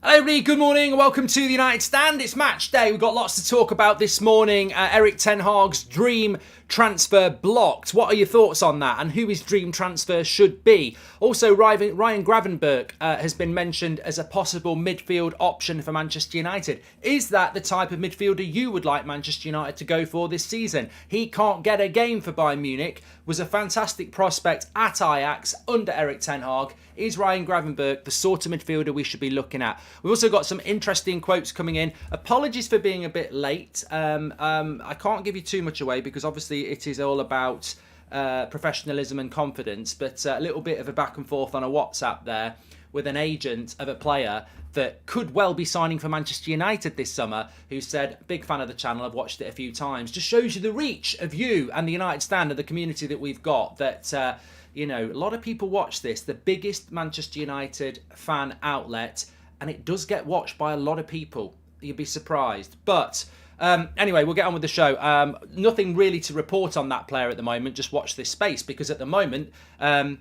Hello everybody, good morning and welcome to the United Stand. It's match day. We've got lots to talk about this morning. Erik ten Hag's dream transfer blocked. What are your thoughts on that and who his dream transfer should be? Also, Ryan Gravenberch has been mentioned as a possible midfield option for Manchester United. Is that the type of midfielder you would like Manchester United to go for this season? He can't get a game for Bayern Munich, was a fantastic prospect at Ajax under Erik ten Hag. Is Ryan Gravenberch the sort of midfielder we should be looking at? We've also got some interesting quotes coming in. Apologies for being a bit late. I can't give you too much away because obviously it is all about professionalism and confidence, but a little bit of a back and forth on a WhatsApp there with an agent of a player that could well be signing for Manchester United this summer, who said, big fan of the channel, I've watched it a few times. Just shows you the reach of you and the United Stand and the community that we've got, that you know, a lot of people watch this, the biggest Manchester United fan outlet, and it does get watched by a lot of people. You'd be surprised. But anyway, we'll get on with the show. Nothing really to report on that player at the moment. Just watch this space, because at the moment, that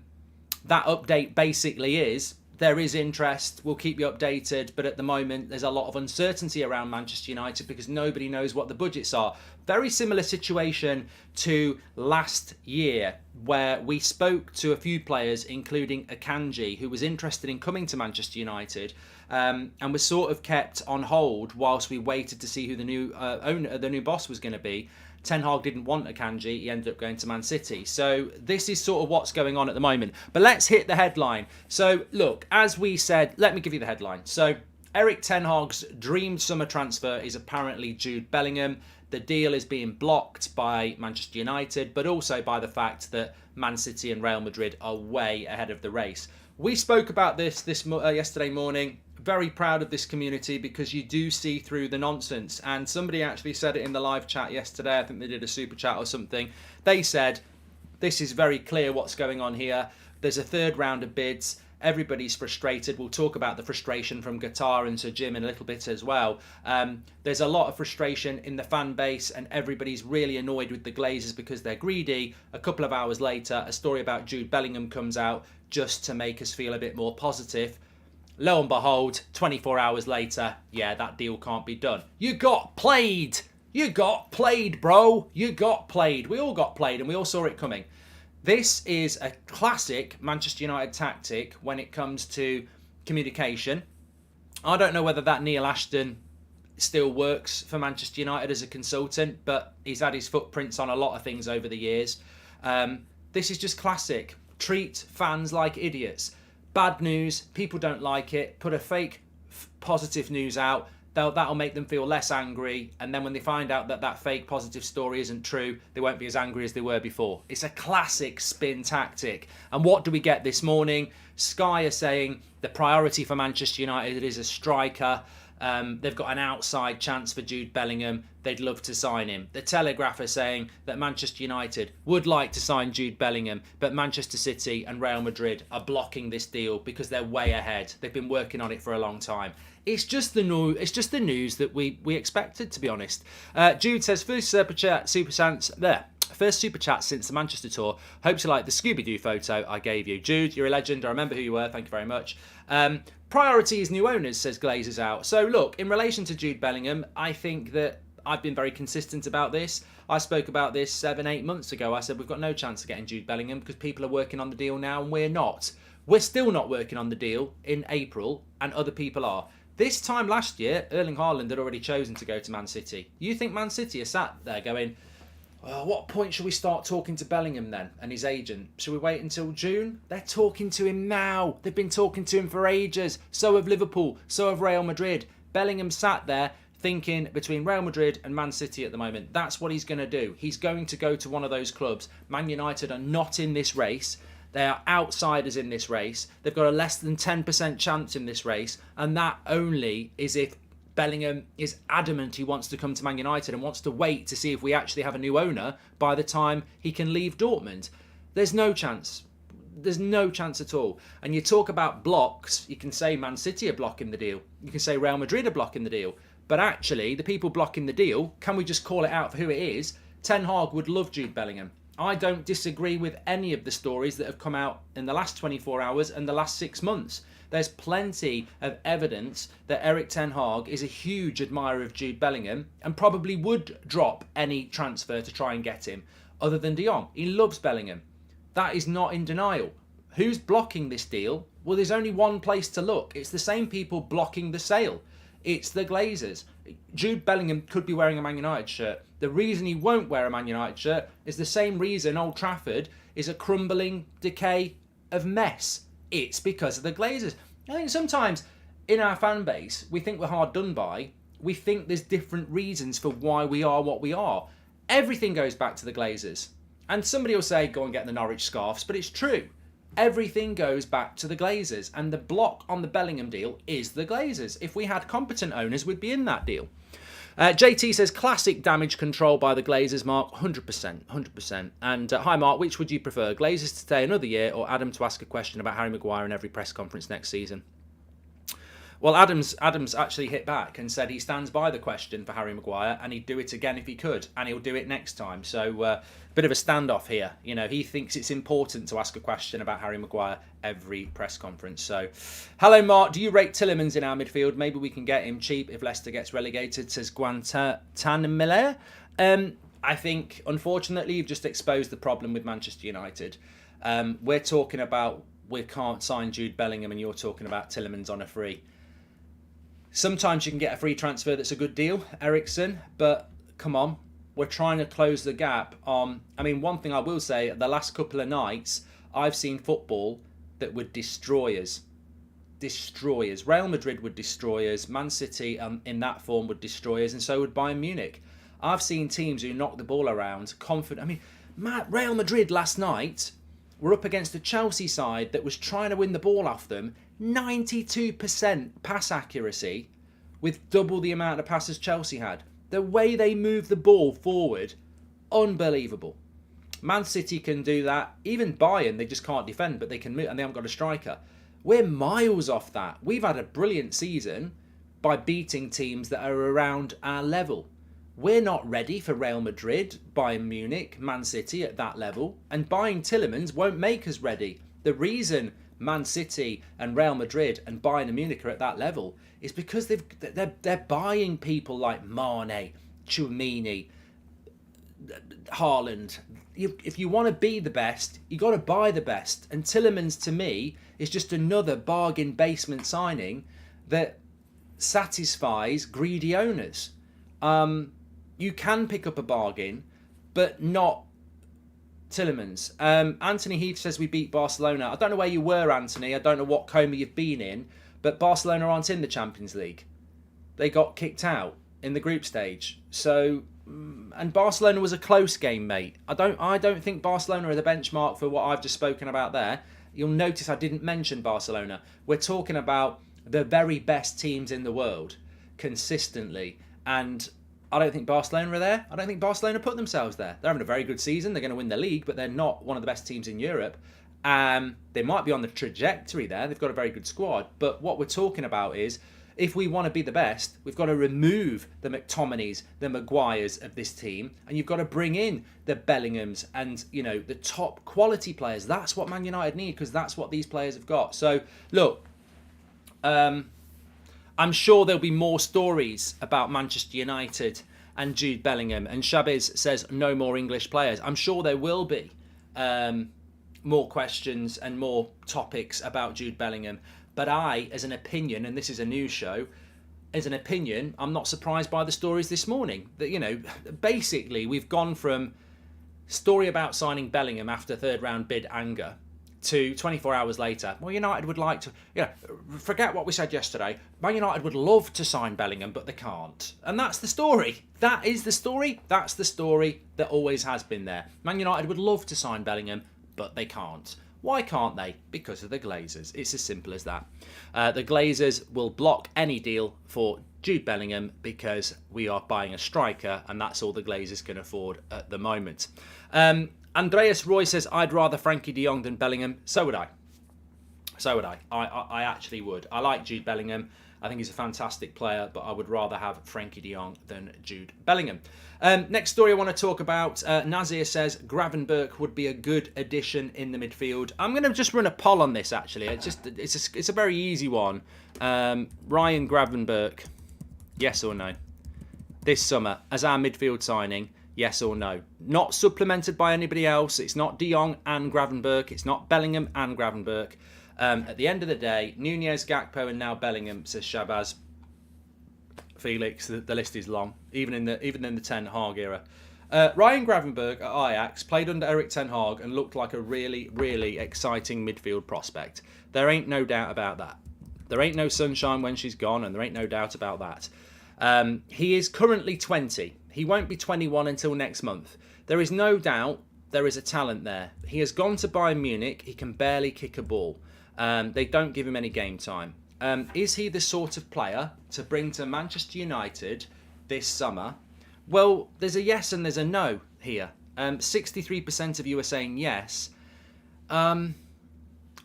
update basically is there is interest. We'll keep you updated. But at the moment, there's a lot of uncertainty around Manchester United because nobody knows what the budgets are. Very similar situation to last year, where we spoke to a few players, including Akanji, who was interested in coming to Manchester United, and was sort of kept on hold whilst we waited to see who the new owner, the new boss was going to be. Ten Hag didn't want Akanji, he ended up going to Man City. So this is sort of what's going on at the moment. But let's hit the headline. So look, as we said, let me give you the headline. So Erik ten Hag's dream summer transfer is apparently Jude Bellingham. The deal is being blocked by Manchester United, but also by the fact that Man City and Real Madrid are way ahead of the race. We spoke about this yesterday morning. Very proud of this community because you do see through the nonsense. And somebody actually said it in the live chat yesterday. I think they did a super chat or something. They said, this is very clear what's going on here. There's a third round of bids. Everybody's frustrated. We'll talk about the frustration from QATAR and Sir Jim in a little bit as well. There's a lot of frustration in the fan base and everybody's really annoyed with the Glazers because they're greedy. A couple of hours later, a story about Jude Bellingham comes out just to make us feel a bit more positive. Lo and behold, 24 hours later, yeah, that deal can't be done. You got played. You got played, bro. You got played. We all got played and we all saw it coming. This is a classic Manchester United tactic when it comes to communication. I don't know whether that Neil Ashton still works for Manchester United as a consultant, but he's had his footprints on a lot of things over the years. This is just classic. Treat fans like idiots. Bad news, people don't like it. Put a fake positive news out. That'll make them feel less angry. And then when they find out that that fake positive story isn't true, they won't be as angry as they were before. It's a classic spin tactic. And what do we get this morning? Sky are saying the priority for Manchester United is a striker. They've got an outside chance for Jude Bellingham. They'd love to sign him. The Telegraph are saying that Manchester United would like to sign Jude Bellingham, but Manchester City and Real Madrid are blocking this deal because they're way ahead. They've been working on it for a long time. It's just the news that we expected, to be honest. Jude says, first super chat since the Manchester tour. Hope you like the Scooby-Doo photo I gave you. Jude, you're a legend. I remember who you were. Thank you very much. Priority is new owners, says Glazers out. So look, in relation to Jude Bellingham, I think that I've been very consistent about this. I spoke about this 7-8 months ago. I said we've got no chance of getting Jude Bellingham because people are working on the deal now and we're not. We're still not working on the deal in April and other people are. This time last year, Erling Haaland had already chosen to go to Man City. You think Man City are sat there going, well, what point should we start talking to Bellingham then and his agent? Should we wait until June? They're talking to him now. They've been talking to him for ages. So have Liverpool. So have Real Madrid. Bellingham sat there thinking between Real Madrid and Man City at the moment. That's what he's going to do. He's going to go to one of those clubs. Man United are not in this race. They are outsiders in this race. They've got a less than 10% chance in this race. And that only is if Bellingham is adamant he wants to come to Man United and wants to wait to see if we actually have a new owner by the time he can leave Dortmund. There's no chance. There's no chance at all. And you talk about blocks, you can say Man City are blocking the deal. You can say Real Madrid are blocking the deal. But actually, the people blocking the deal, can we just call it out for who it is? Ten Hag would love Jude Bellingham. I don't disagree with any of the stories that have come out in the last 24 hours and the last 6 months. There's plenty of evidence that Erik ten Hag is a huge admirer of Jude Bellingham and probably would drop any transfer to try and get him, other than De Jong. He loves Bellingham. That is not in denial. Who's blocking this deal? Well, there's only one place to look. It's the same people blocking the sale. It's the Glazers. Jude Bellingham could be wearing a Man United shirt. The reason he won't wear a Man United shirt is the same reason Old Trafford is a crumbling decay of mess. It's because of the Glazers. I think sometimes in our fan base, we think we're hard done by. We think there's different reasons for why we are what we are. Everything goes back to the Glazers. And somebody will say, go and get the Norwich scarves, but it's true. Everything goes back to the Glazers, and the block on the Bellingham deal is the Glazers. If we had competent owners, we'd be in that deal. JT says, classic damage control by the Glazers, Mark. 100%, 100%. And hi, Mark, which would you prefer? Glazers to stay another year or Adam to ask a question about Harry Maguire in every press conference next season? Well, Adams actually hit back and said he stands by the question for Harry Maguire and he'd do it again if he could, and he'll do it next time. So, bit of a standoff here. You know, he thinks it's important to ask a question about Harry Maguire every press conference. So, hello, Mark. Do you rate Tielemans in our midfield? Maybe we can get him cheap if Leicester gets relegated, says Guantanamiller. I think, unfortunately, you've just exposed the problem with Manchester United. We're talking about we can't sign Jude Bellingham and you're talking about Tielemans on a free. Sometimes you can get a free transfer that's a good deal, Ericsson, but come on, we're trying to close the gap on... I mean, one thing I will say, the last couple of nights, I've seen football that would destroy us. Destroy us. Real Madrid would destroy us. Man City, in that form, would destroy us, and so would Bayern Munich. I've seen teams who knock the ball around, confident... I mean, Real Madrid last night were up against a Chelsea side that was trying to win the ball off them. 92% pass accuracy with double the amount of passes Chelsea had. The way they move the ball forward, unbelievable. Man City can do that. Even Bayern, they just can't defend, but they can move, and they haven't got a striker. We're miles off that. We've had a brilliant season by beating teams that are around our level. We're not ready for Real Madrid, Bayern Munich, Man City at that level, and buying Tielemans won't make us ready. The reason Man City and Real Madrid and Bayern Munich are at that level is because they're buying people like Mane, Tchouameni, Haaland. If you want to be the best, you got to buy the best. And Tielemans, to me, is just another bargain basement signing that satisfies greedy owners. You can pick up a bargain, but not Tielemans. Anthony Heath says we beat Barcelona. I don't know where you were, Anthony. I don't know what coma you've been in, but Barcelona aren't in the Champions League. They got kicked out in the group stage. So, and Barcelona was a close game, mate. I don't think Barcelona are the benchmark for what I've just spoken about there. You'll notice I didn't mention Barcelona. We're talking about the very best teams in the world consistently, and I don't think Barcelona are there. I don't think Barcelona put themselves there. They're having a very good season. They're going to win the league, but they're not one of the best teams in Europe. They might be on the trajectory there. They've got a very good squad. But what we're talking about is, if we want to be the best, we've got to remove the McTominays, the Maguires of this team, and you've got to bring in the Bellinghams and, you know, the top quality players. That's what Man United need, because that's what these players have got. So, look, I'm sure there'll be more stories about Manchester United and Jude Bellingham. And Shabez says no more English players. I'm sure there will be more questions and more topics about Jude Bellingham. But I, as an opinion, and this is a news show, as an opinion, I'm not surprised by the stories this morning. That, you know, basically we've gone from story about signing Bellingham after third round bid anger to 24 hours later, well, United would like to, forget what we said yesterday. Man United would love to sign Bellingham, but they can't. And that's the story. That is the story. That's the story that always has been there. Man United would love to sign Bellingham, but they can't. Why can't they? Because of the Glazers. It's as simple as that. The Glazers will block any deal for Jude Bellingham because we are buying a striker, and that's all the Glazers can afford at the moment. Andreas Roy says, I'd rather Frankie de Jong than Bellingham. So would I. So would I. I actually would. I like Jude Bellingham. I think he's a fantastic player, but I would rather have Frankie de Jong than Jude Bellingham. Next story I want to talk about. Nazir says Gravenberch would be a good addition in the midfield. I'm going to just run a poll on this, actually. It's a very easy one. Ryan Gravenberch, yes or no? This summer, as our midfield signing, yes or no? Not supplemented by anybody else. It's not de Jong and Gravenberch. It's not Bellingham and Gravenberch. At the end of the day, Nunez, Gakpo, and now Bellingham, says Shabazz. Felix, the list is long, even in the Ten Hag era. Ryan Gravenberch at Ajax played under Erik Ten Hag and looked like a really, really exciting midfield prospect. There ain't no doubt about that. There ain't no sunshine when she's gone, and there ain't no doubt about that. He is currently 20. He won't be 21 until next month. There is no doubt there is a talent there. He has gone to Bayern Munich. He can barely kick a ball. They don't give him any game time. Is he the sort of player to bring to Manchester United this summer? Well, there's a yes and there's a no here. 63% of you are saying yes. I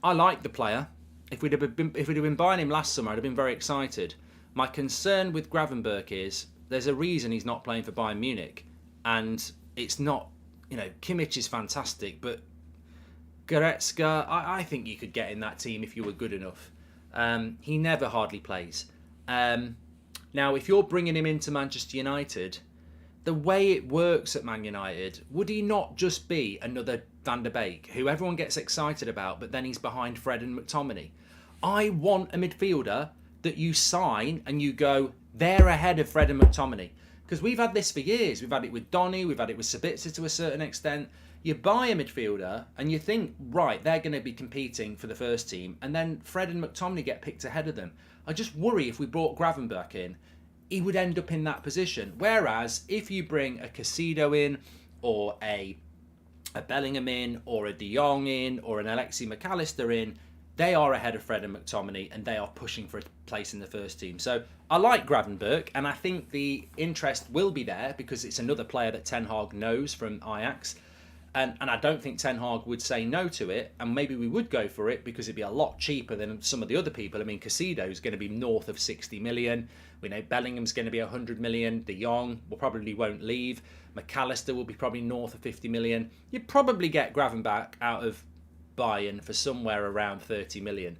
like the player. If we'd have been buying him last summer, I'd have been very excited. My concern with Gravenberch is there's a reason he's not playing for Bayern Munich, and it's not, Kimmich is fantastic, but Goretzka, I think you could get in that team if you were good enough. He never hardly plays. Now, if you're bringing him into Manchester United, the way it works at Man United, would he not just be another Van der Beek, who everyone gets excited about, but then he's behind Fred and McTominay? I want a midfielder that you sign and you go, they're ahead of Fred and McTominay. Because we've had this for years. We've had it with Donny, we've had it with Sabitzer to a certain extent. You buy a midfielder and you think, right, they're going to be competing for the first team, and then Fred and McTominay get picked ahead of them. I just worry if we brought Gravenberch in, he would end up in that position. Whereas if you bring a Casido in, or a Bellingham in, or a de Jong in, or an Alexis McAllister in, they are ahead of Fred and McTominay, and they are pushing for a place in the first team. So I like Gravenberch, and I think the interest will be there because it's another player that Ten Hag knows from Ajax. And I don't think Ten Hag would say no to it, and maybe we would go for it because it'd be a lot cheaper than some of the other people. I mean, Casido's going to be north of 60 million. We know Bellingham's going to be 100 million. De Jong probably won't leave. McAllister will be probably north of 50 million. You'd probably get Gravenberch out of Bayern for somewhere around 30 million.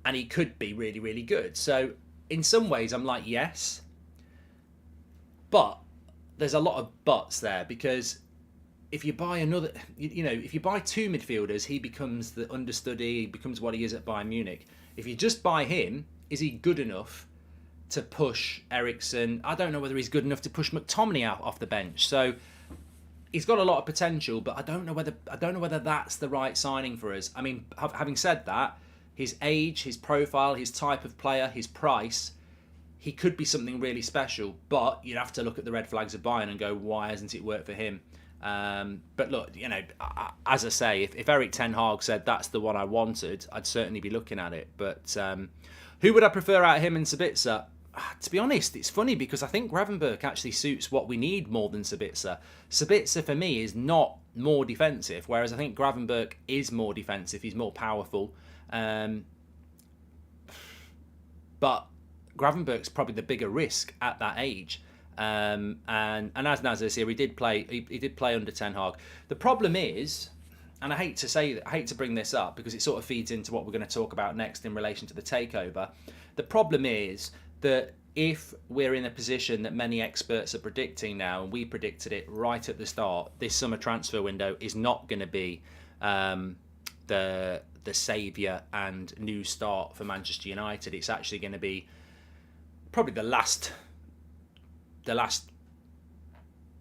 And he could be really, really good. So in some ways, I'm like, yes. But there's a lot of buts there because if you buy another, if you buy two midfielders, he becomes the understudy, he becomes what he is at Bayern Munich. If you just buy him, is he good enough to push Eriksen? I don't know whether he's good enough to push McTominay out off the bench. So he's got a lot of potential, but I don't know whether that's the right signing for us. I mean, having said that, his age, his profile, his type of player, his price, he could be something really special. But you'd have to look at the red flags of Bayern and go, why hasn't it worked for him? But look, as I say, if Erik Ten Hag said that's the one I wanted, I'd certainly be looking at it. But who would I prefer out of him and Sabitzer? To be honest, it's funny because I think Gravenberch actually suits what we need more than Sabitzer. Sabitzer for me is not more defensive, whereas I think Gravenberch is more defensive. He's more powerful. But Gravenberch's probably the bigger risk at that age. And as Nazir here, he did play under Ten Hag. The problem is, and I hate to bring this up because it sort of feeds into what we're going to talk about next in relation to the takeover. The problem is that if we're in a position that many experts are predicting now, and we predicted it right at the start, this summer transfer window is not going to be the saviour and new start for Manchester United. It's actually going to be probably the last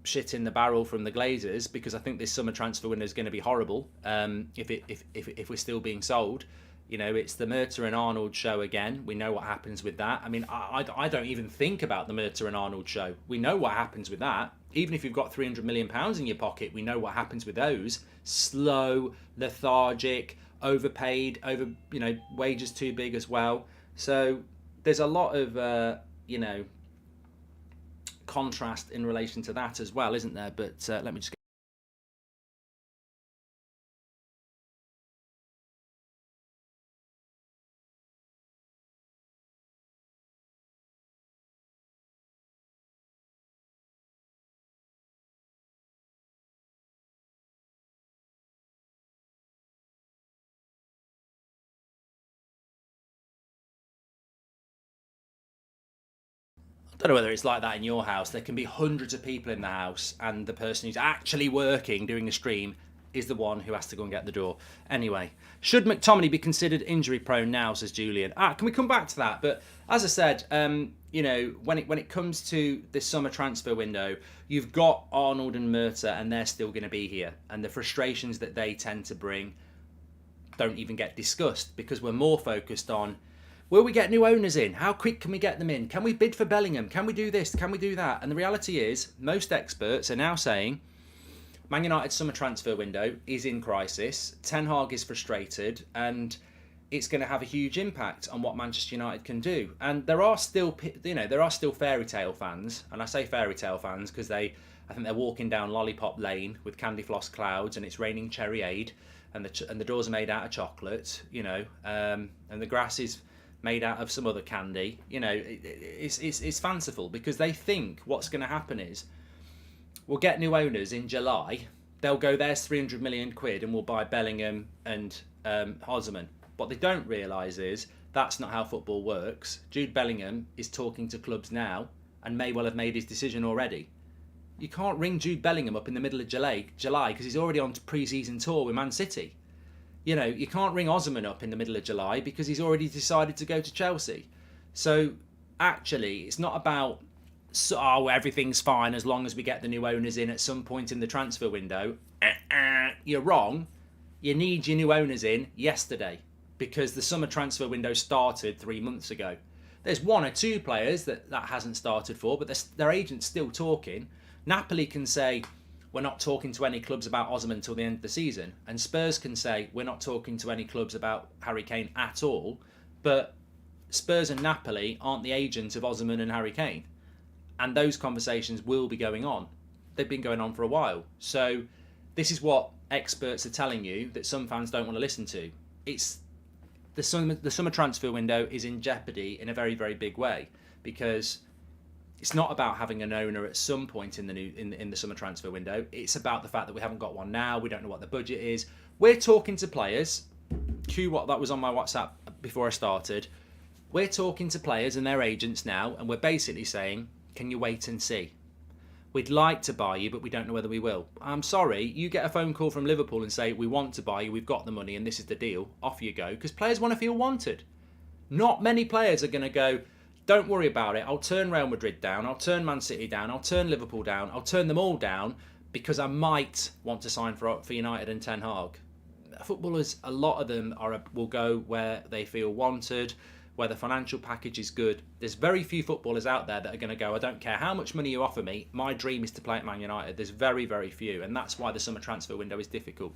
shit in the barrel from the Glazers, because I think this summer transfer window is going to be horrible. If we're still being sold, it's the Murta and Arnold show again. We know what happens with that. I mean, I don't even think about the Murta and Arnold show. We know what happens with that. Even if you've got £300 million in your pocket, we know what happens with those. Slow, lethargic, overpaid, wages too big as well. So there's a lot of contrast in relation to that as well, isn't there? But let me just don't know whether it's like that in your house. There can be hundreds of people in the house, and the person who's actually working, doing a stream, is the one who has to go and get the door. Anyway, should McTominay be considered injury prone now, says Julian? Can we come back to that? But as I said, you know, when it comes to this summer transfer window, you've got Arnold and Murta, and they're still going to be here. And the frustrations that they tend to bring don't even get discussed, because we're more focused on, will we get new owners in? How quick can we get them in? Can we bid for Bellingham? Can we do this? Can we do that? And the reality is, most experts are now saying Man United's summer transfer window is in crisis. Ten Hag is frustrated, and it's going to have a huge impact on what Manchester United can do. And there are still, you know, there are still fairy tale fans, and I say fairy tale fans because I think they're walking down Lollipop Lane with candy floss clouds, and it's raining cherryade, and the doors are made out of chocolate, you know, and the grass is made out of some other candy. You know, it's fanciful, because they think what's going to happen is, we'll get new owners in July. They'll go, there's 300 million quid, and we'll buy Bellingham and Osman. What they don't realise is that's not how football works. Jude Bellingham is talking to clubs now and may well have made his decision already. You can't ring Jude Bellingham up in the middle of July because he's already on pre-season tour with Man City. You know, you can't ring Osman up in the middle of July because he's already decided to go to Chelsea. So actually, it's not about, oh, everything's fine as long as we get the new owners in at some point in the transfer window. You're wrong. You need your new owners in yesterday, because the summer transfer window started 3 months ago. There's one or two players that hasn't started for, but their agent's still talking. Napoli can say, we're not talking to any clubs about Osman until the end of the season. And Spurs can say, we're not talking to any clubs about Harry Kane at all. But Spurs and Napoli aren't the agents of Osman and Harry Kane. And those conversations will be going on. They've been going on for a while. So this is what experts are telling you that some fans don't want to listen to. It's the summer transfer window is in jeopardy in a very, very big way, because it's not about having an owner at some point in the summer transfer window. It's about the fact that we haven't got one now. We don't know what the budget is. We're talking to players. Cue what that was on my WhatsApp before I started. We're talking to players and their agents now, and we're basically saying, can you wait and see? We'd like to buy you, but we don't know whether we will. I'm sorry, you get a phone call from Liverpool and say, we want to buy you, we've got the money, and this is the deal. Off you go, because players want to feel wanted. Not many players are going to go, don't worry about it, I'll turn Real Madrid down, I'll turn Man City down, I'll turn Liverpool down, I'll turn them all down, because I might want to sign for United and Ten Hag. Footballers, a lot of them will go where they feel wanted, where the financial package is good. There's very few footballers out there that are going to go, I don't care how much money you offer me, my dream is to play at Man United. There's very, very few, and that's why the summer transfer window is difficult.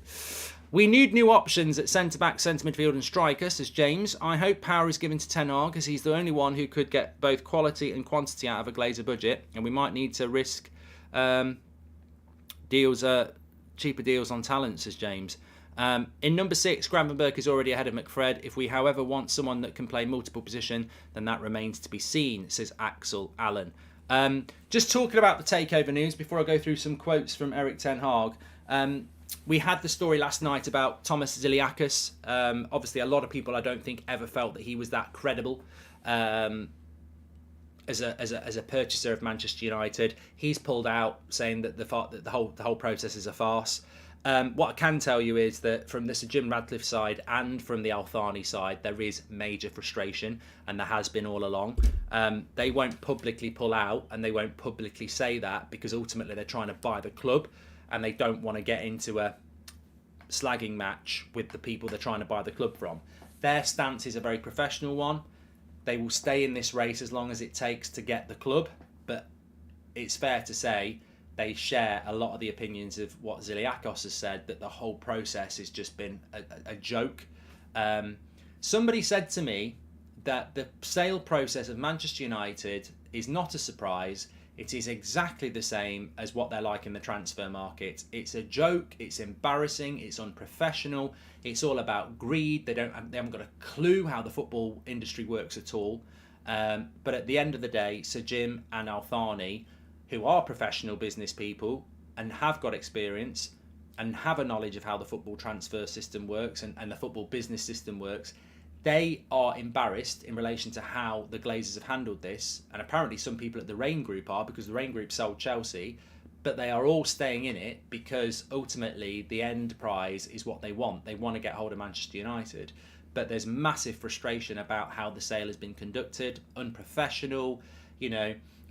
We need new options at centre-back, centre midfield and striker, says James. I hope power is given to Ten Hag, as he's the only one who could get both quality and quantity out of a Glazer budget, and we might need to risk cheaper deals on talent, says James. In number 6, Gravenberch is already ahead of McFred. If we, however, want someone that can play multiple position, then that remains to be seen, says Axel Allen. Just talking about the takeover news before I go through some quotes from Erik Ten Hag. We had the story last night about Thomas Ziliakis. Obviously, a lot of people I don't think ever felt that he was that credible as a purchaser of Manchester United. He's pulled out, saying that the whole process is a farce. What I can tell you is that from the Sir Jim Radcliffe side and from the Al Thani side, there is major frustration, and there has been all along. They won't publicly pull out, and they won't publicly say that, because ultimately they're trying to buy the club, and they don't want to get into a slagging match with the people they're trying to buy the club from. Their stance is a very professional one. They will stay in this race as long as it takes to get the club, but it's fair to say they share a lot of the opinions of what Ziliakos has said, that the whole process has just been a joke. Somebody said to me that the sale process of Manchester United is not a surprise. It is exactly the same as what they're like in the transfer market. It's a joke, it's embarrassing, it's unprofessional, it's all about greed. They haven't got a clue how the football industry works at all. But at the end of the day, Sir Jim and Al Thani, who are professional business people and have got experience and have a knowledge of how the football transfer system works and the football business system works, They are embarrassed in relation to how the Glazers have handled this, and apparently some people at the Rain Group are, because the Rain Group sold Chelsea, but they are all staying in it because ultimately the end prize is what they want. They want to get hold of Manchester United, but there's massive frustration about how the sale has been conducted, unprofessional,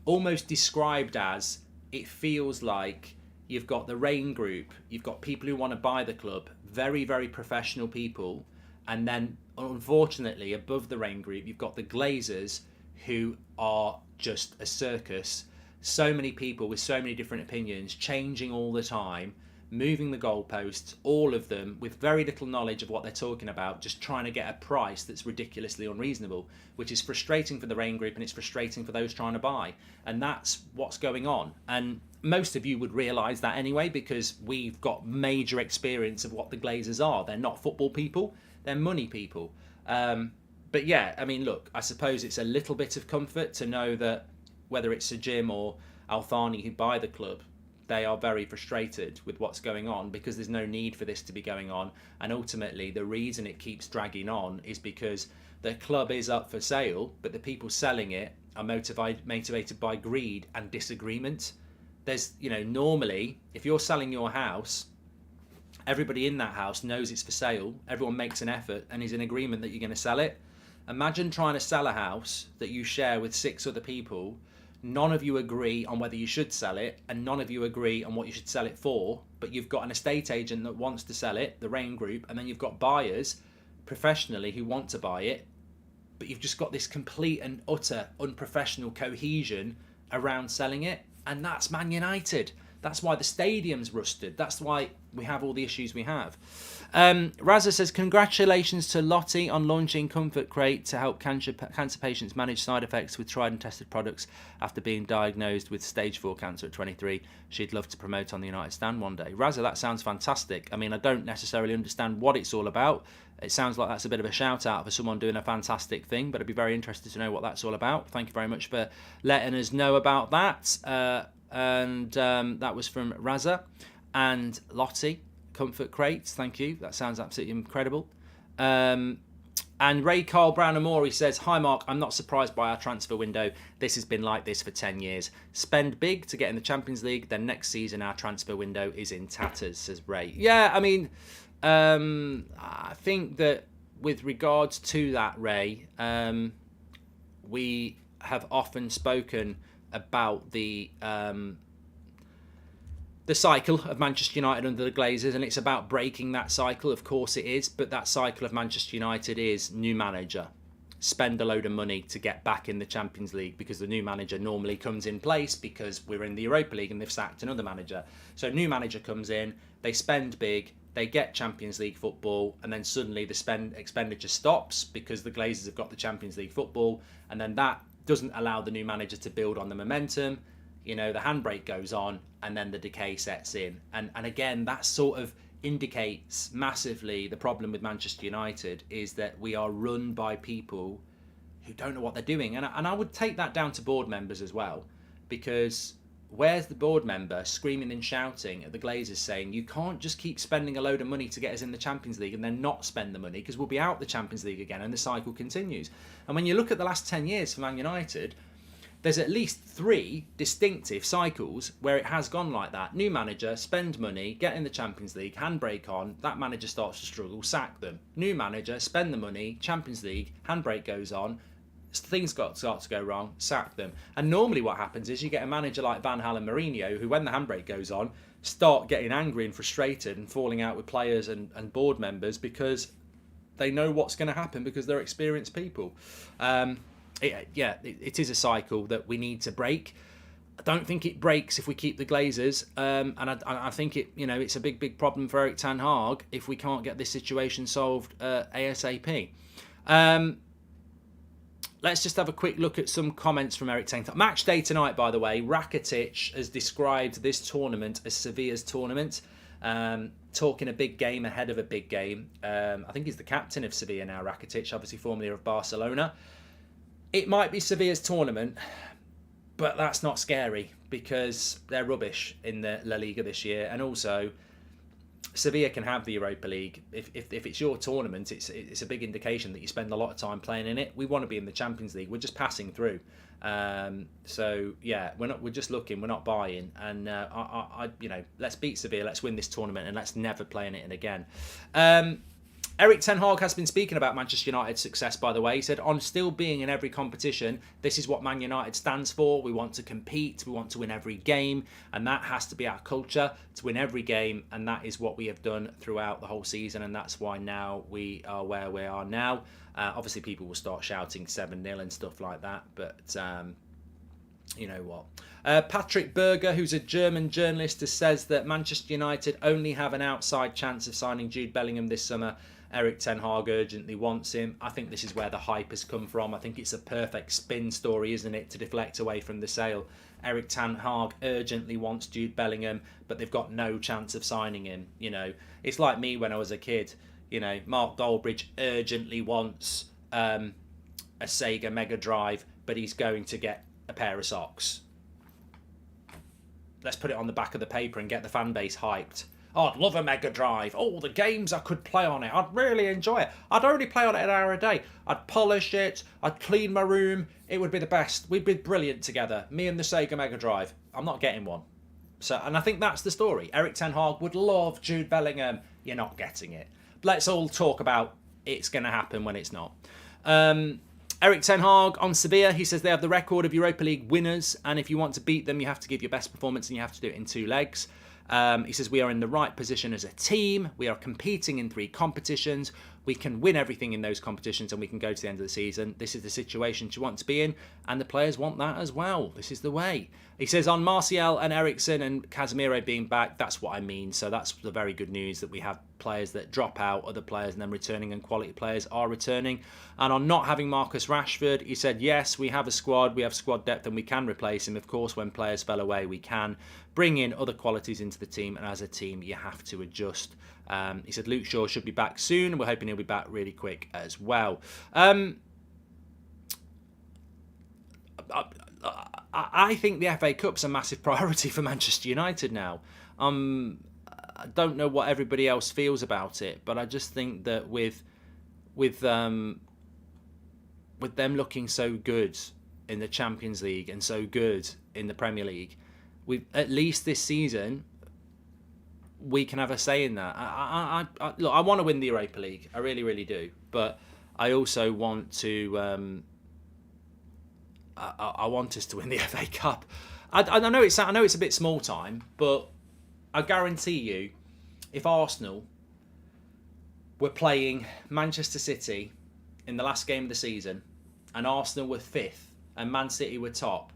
almost described as, it feels like you've got the Rain Group, you've got people who want to buy the club, very, very professional people, and then unfortunately above the Rain Group you've got the Glazers, who are just a circus. So many people with so many different opinions, changing all the time, moving the goalposts, all of them with very little knowledge of what they're talking about, just trying to get a price that's ridiculously unreasonable, which is frustrating for the Rain Group, and it's frustrating for those trying to buy. And that's what's going on. And most of you would realise that anyway, because we've got major experience of what the Glazers are. They're not football people, they're money people. But yeah, I mean, look, I suppose it's a little bit of comfort to know that whether it's Sir Jim or Al Thani who buy the club, they are very frustrated with what's going on, because there's no need for this to be going on. And ultimately, the reason it keeps dragging on is because the club is up for sale, but the people selling it are motivated by greed and disagreement. There's, normally, if you're selling your house, everybody in that house knows it's for sale. Everyone makes an effort and is in agreement that you're going to sell it. Imagine trying to sell a house that you share with 6 other people. None of you agree on whether you should sell it, and none of you agree on what you should sell it for, but you've got an estate agent that wants to sell it, the Rain Group, and then you've got buyers professionally who want to buy it, but you've just got this complete and utter unprofessional cohesion around selling it. And that's Man United. That's why the stadium's rusted. That's why we have all the issues we have. Raza says, congratulations to Lottie on launching Comfort Crate to help cancer patients manage side effects with tried and tested products after being diagnosed with stage 4 cancer at 23. She'd love to promote on the United Stand one day. Raza, that sounds fantastic. I mean, I don't necessarily understand what it's all about. It sounds like that's a bit of a shout out for someone doing a fantastic thing, but I'd be very interested to know what that's all about. Thank you very much for letting us know about that. That was from Raza and Lottie. Comfort Crates, thank you. That sounds absolutely incredible. And Ray Carl Brown Amori says, hi Mark, I'm not surprised by our transfer window. This has been like this for 10 years. Spend big to get in the Champions League, then next season our transfer window is in tatters, says Ray. Yeah, I mean, I think that with regards to that, Ray, we have often spoken about the cycle of Manchester United under the Glazers, and it's about breaking that cycle. Of course it is, but that cycle of Manchester United is new manager, spend a load of money to get back in the Champions League, because the new manager normally comes in place because we're in the Europa League and they've sacked another manager. So new manager comes in, they spend big, they get Champions League football, and then suddenly the expenditure stops because the Glazers have got the Champions League football, and then that doesn't allow the new manager to build on the momentum. The handbrake goes on, and then the decay sets in. And again, that sort of indicates massively the problem with Manchester United is that we are run by people who don't know what they're doing. And I would take that down to board members as well, because where's the board member screaming and shouting at the Glazers saying, you can't just keep spending a load of money to get us in the Champions League and then not spend the money, because we'll be out the Champions League again and the cycle continues. And when you look at the last 10 years for Man United, there's at least 3 distinctive cycles where it has gone like that. New manager, spend money, get in the Champions League, handbrake on, that manager starts to struggle, sack them. New manager, spend the money, Champions League, handbrake goes on, things start to go wrong, sack them. And normally what happens is you get a manager like Van Gaal and Mourinho, who when the handbrake goes on, start getting angry and frustrated and falling out with players and board members, because they know what's going to happen because they're experienced people. It is a cycle that we need to break. I don't think it breaks if we keep the Glazers, and I think it's a big problem for Erik ten Hag if we can't get this situation solved ASAP. Let's just have a quick look at some comments from Erik ten Hag. Match day tonight, by the way. Rakitic has described this tournament as Sevilla's tournament, talking a big game ahead of a big game. I think he's the captain of Sevilla now, Rakitic, obviously formerly of Barcelona. It might be Sevilla's tournament, but that's not scary because they're rubbish in the La Liga this year. And also, Sevilla can have the Europa League. If it's your tournament, it's a big indication that you spend a lot of time playing in it. We want to be in the Champions League. We're just passing through. So yeah, we're just looking. We're not buying. And let's beat Sevilla. Let's win this tournament, and let's never play in it again. Erik ten Hag has been speaking about Manchester United's success, by the way. He said, on still being in every competition, this is what Man United stands for. We want to compete. We want to win every game. And that has to be our culture, to win every game. And that is what we have done throughout the whole season. And that's why now we are where we are now. Obviously, people will start shouting 7-0 and stuff like that. But you know what? Patrick Berger, who's a German journalist, says that Manchester United only have an outside chance of signing Jude Bellingham this summer. Erik ten Hag urgently wants him. I think this is where the hype has come from. I think it's a perfect spin story, isn't it, to deflect away from the sale. Erik ten Hag urgently wants Jude Bellingham, but they've got no chance of signing him. You know, it's like me when I was a kid. You know, Mark Goldbridge urgently wants a Sega Mega Drive, but he's going to get a pair of socks. Let's put it on the back of the paper and get the fan base hyped. Oh, I'd love a Mega Drive. Oh, the games I could play on it. I'd really enjoy it. I'd only play on it an hour a day. I'd polish it. I'd clean my room. It would be the best. We'd be brilliant together. Me and the Sega Mega Drive. I'm not getting one. And I think that's the story. Erik ten Hag would love Jude Bellingham. You're not getting it. Let's all talk about it's going to happen when it's not. Erik ten Hag on Sevilla, he says they have the record of Europa League winners, and if you want to beat them, you have to give your best performance and you have to do it in 2 legs. He says we are in the right position as a team. We are competing in 3 competitions. We can win everything in those competitions and we can go to the end of the season. This is the situation you want to be in, and the players want that as well. This is the way. He says on Martial and Eriksen and Casemiro being back, that's what I mean. So that's the very good news, that we have players that drop out, other players and then returning, and quality players are returning. And on not having Marcus Rashford, he said, yes, we have a squad, we have squad depth and we can replace him. Of course, when players fell away, we can bring in other qualities into the team, and as a team, you have to adjust. He said Luke Shaw should be back soon, and we're hoping he'll be back really quick as well. I think the FA Cup's a massive priority for Manchester United now. I don't know what everybody else feels about it, but I just think that with them looking so good in the Champions League and so good in the Premier League, we at least this season we can have a say in that. Look, I want to win the Europa League, I really, really do, but I also want to. I want us to win the FA Cup. I know it's a bit small time, but I guarantee you, if Arsenal were playing Manchester City in the last game of the season, and Arsenal were 5th, and Man City were top,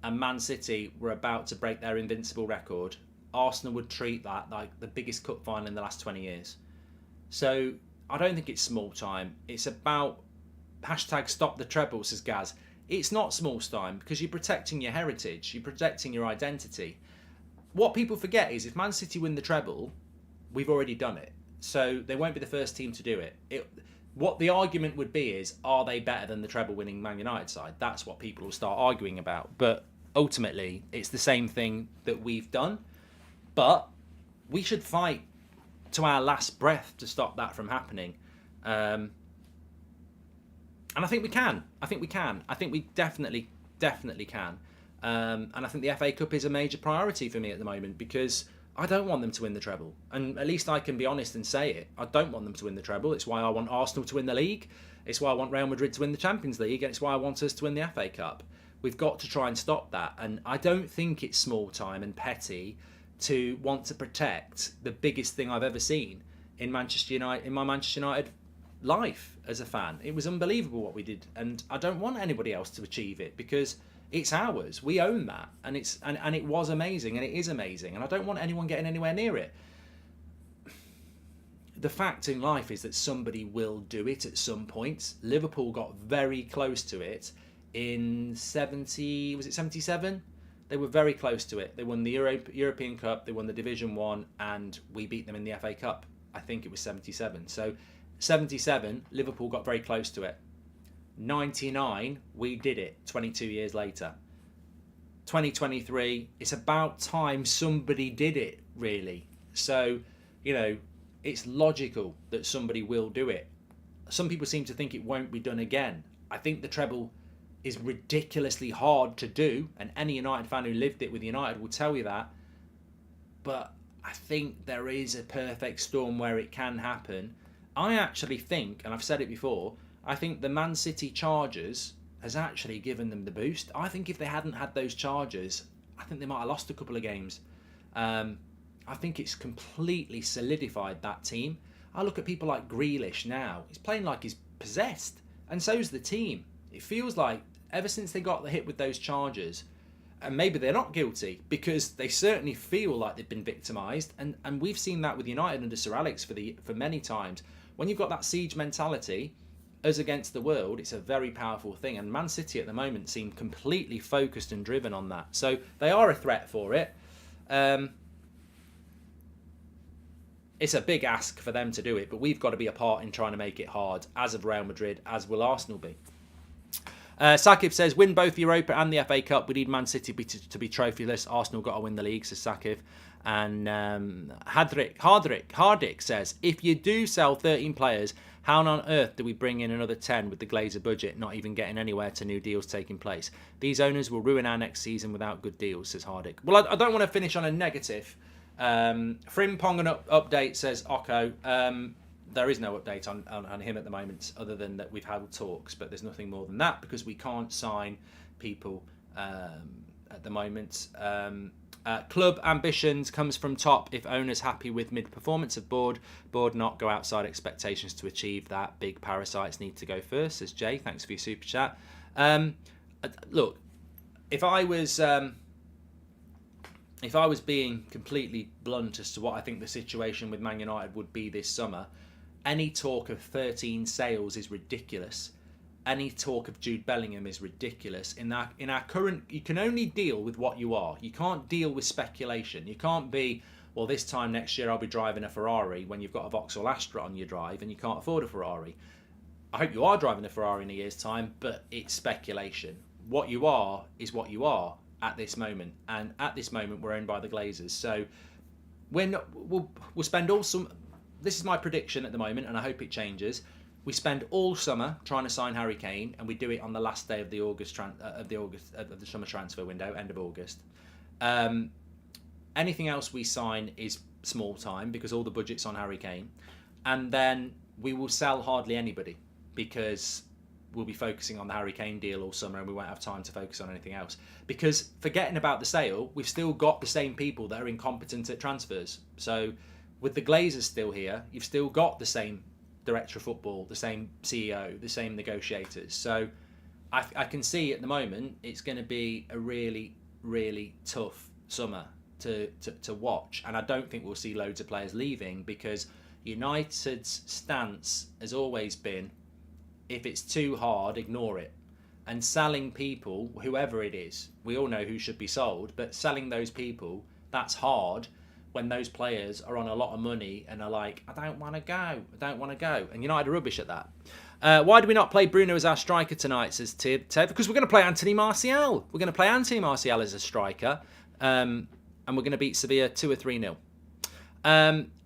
and Man City were about to break their invincible record, Arsenal would treat that like the biggest cup final in the last 20 years. So I don't think it's small time. It's about #stop the treble, says Gaz. It's not small time because you're protecting your heritage, you're protecting your identity. What people forget is if Man City win the treble, we've already done it. So they won't be the first team to do it. What the argument would be is, are they better than the treble winning Man United side? That's what people will start arguing about. But ultimately, it's the same thing that we've done. But we should fight to our last breath to stop that from happening. And I think we can. I think we definitely can. And I think the FA Cup is a major priority for me at the moment because I don't want them to win the treble. And at least I can be honest and say it. I don't want them to win the treble. It's why I want Arsenal to win the league. It's why I want Real Madrid to win the Champions League. And it's why I want us to win the FA Cup. We've got to try and stop that. And I don't think it's small time and petty to want to protect the biggest thing I've ever seen in Manchester United, in my Manchester United life as a fan. It was unbelievable what we did, and I don't want anybody else to achieve it because it's ours. We own that, and it was amazing, and it is amazing, and I don't want anyone getting anywhere near it. The fact in life is that somebody will do it at some point. Liverpool got very close to it in 77? They were very close to it. They won the European Cup, they won the Division 1, and we beat them in the FA Cup. I think it was 77. So 77, Liverpool got very close to it. 99, we did it 22 years later. 2023, it's about time somebody did it, really. So you know, it's logical that somebody will do it. Some people seem to think it won't be done again. I think the treble is ridiculously hard to do, and any United fan who lived it with United will tell you that. But I think there is a perfect storm where it can happen. I actually think, and I've said it before, I think the Man City charges has actually given them the boost. I think if they hadn't had those charges, I think they might have lost a couple of games. I think it's completely solidified that team. I look at people like Grealish now. He's playing like he's possessed. And so's the team. It feels like ever since they got the hit with those charges, and maybe they're not guilty, because they certainly feel like they've been victimised. And we've seen that with United under Sir Alex for many times. When you've got that siege mentality, us against the world, it's a very powerful thing. And Man City at the moment seem completely focused and driven on that. So they are a threat for it. It's a big ask for them to do it, but we've got to be a part in trying to make it hard, as of Real Madrid, as will Arsenal be. Sakif says, win both Europa and the FA Cup. We need Man City to be trophyless. Arsenal got to win the league, says Sakif. And Hardik says, if you do sell 13 players, how on earth do we bring in another 10 with the Glazer budget, not even getting anywhere to new deals taking place? These owners will ruin our next season without good deals, says Hardik. Well, I don't want to finish on a negative. Frimpong update, says Occo. There is no update on him at the moment, other than that we've had talks, but there's nothing more than that because we can't sign people at the moment. Club ambitions comes from top. If owners happy with mid-performance of board not go outside expectations to achieve that. Big parasites need to go first, says Jay. Thanks for your super chat. Look, if I was being completely blunt as to what I think the situation with Man United would be this summer, any talk of 13 sales is ridiculous. Any talk of Jude Bellingham is ridiculous. In our current, you can only deal with what you are. You can't deal with speculation. You can't be, well, this time next year I'll be driving a Ferrari when you've got a Vauxhall Astra on your drive and you can't afford a Ferrari. I hope you are driving a Ferrari in a year's time, but it's speculation. What you are is what you are at this moment, and at this moment we're owned by the Glazers. So we'll spend all some. This is my prediction at the moment, and I hope it changes. We spend all summer trying to sign Harry Kane, and we do it on the last day of the summer transfer window, end of August. Anything else we sign is small time because all the budget's on Harry Kane, and then we will sell hardly anybody because we'll be focusing on the Harry Kane deal all summer and we won't have time to focus on anything else. Because forgetting about the sale, we've still got the same people that are incompetent at transfers. So with the Glazers still here, you've still got the same director of football, the same CEO, the same negotiators. So I can see at the moment it's going to be a really, really tough summer to watch. And I don't think we'll see loads of players leaving because United's stance has always been, if it's too hard, ignore it. And selling people, whoever it is, we all know who should be sold, but selling those people, that's hard when those players are on a lot of money and are like, I don't want to go. And United are rubbish at that. Why do we not play Bruno as our striker tonight, says Ted? Because we're going to play Anthony Martial. We're going to play Anthony Martial as a striker. And we're going to beat Sevilla 2 or 3-0.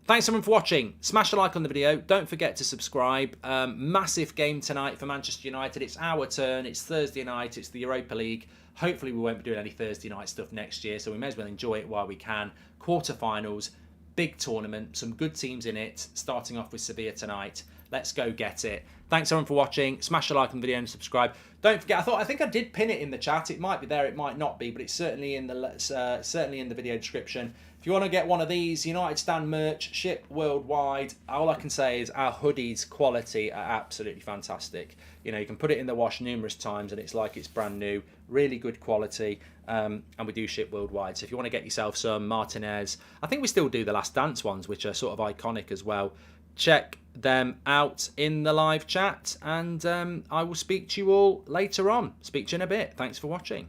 Thanks everyone for watching. Smash a like on the video. Don't forget to subscribe. Massive game tonight for Manchester United. It's our turn. It's Thursday night. It's the Europa League. Hopefully we won't be doing any Thursday night stuff next year, so we may as well enjoy it while we can. Quarterfinals, big tournament, some good teams in it, starting off with Sevilla tonight. Let's go get it. Thanks everyone for watching. Smash a like on the video and subscribe. Don't forget, I think I did pin it in the chat. It might be there, it might not be, but it's certainly in the video description. If you want to get one of these United Stand merch, ship worldwide, all I can say is our hoodies quality are absolutely fantastic. You know, you can put it in the wash numerous times and it's like it's brand new. Really good quality, and we do ship worldwide. So if you want to get yourself some Martinez, I think we still do the Last Dance ones, which are sort of iconic as well. Check them out in the live chat, and I will speak to you all later on. Speak to you in a bit. Thanks for watching.